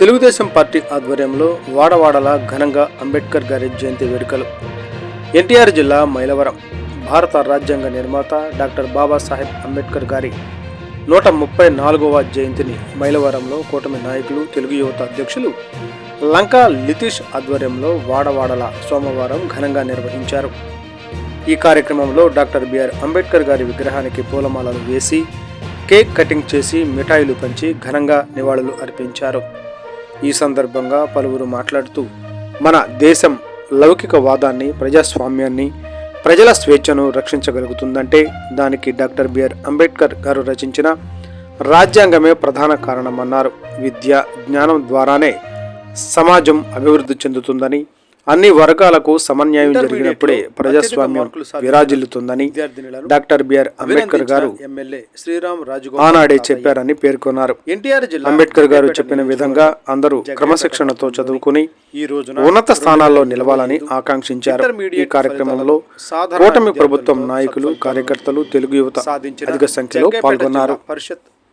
Telugu Desam party ఆధ్వర్యంలో వాడవాడల ఘనంగా అంబేద్కర్ గారి జయంతి వేడుకలు. ఎన్టీఆర్ జిల్లా మైలవరం. భారత రాజ్యాంగ నిర్మాత డాక్టర్ బాబాసాహెబ్ అంబేద్కర్ గారి 134వ జయంతిని మైలవరంలో కూటమి నాయకులు, తెలుగు యువత అధ్యక్షులు లంకా లితీష్ ఆధ్వర్యంలో వాడవాడల సోమవారం ఘనంగా నిర్వహించారు. ఈ కార్యక్రమంలో డాక్టర్ బిఆర్ అంబేద్కర్ గారి విగ్రహానికి పూలమాలలు వేసి, కేక్ కటింగ్ చేసి, మిఠాయిలు పంచి ఘనంగా నివాళులు అర్పించారు. ఈ సందర్భంగా పలువురు మాట్లాడుతూ, మన దేశం లౌకికవాదాన్ని, ప్రజాస్వామ్యాన్ని, ప్రజల స్వేచ్ఛను రక్షించగలుగుతుందంటే దానికి డాక్టర్ బిఆర్ అంబేద్కర్ గారు రచించిన రాజ్యాంగమే ప్రధాన కారణమన్నారు. విద్య, జ్ఞానం ద్వారానే సమాజం అభివృద్ధి చెందుతుందని, అన్ని వర్గాలకు సమన్యాయం జరిగినప్పుడే ప్రజాస్వామ్యం విరాజిల్లుతుందని డాక్టర్ బిఆర్ అంబేద్కర్ గారు ఆనాడే చెప్పారని పేర్కొన్నారు. అంబేద్కర్ గారు చెప్పిన విధంగా అందరూ క్రమశిక్షణతో చదువుకుని ఉన్నత స్థానాల్లో నిలవాలని ఆకాంక్షించారు. ఈ కార్యక్రమంలో కూటమి ప్రభుత్వం నాయకులు, కార్యకర్తలు, తెలుగు యువత అధిక సంఖ్యలో పాల్గొన్నారు.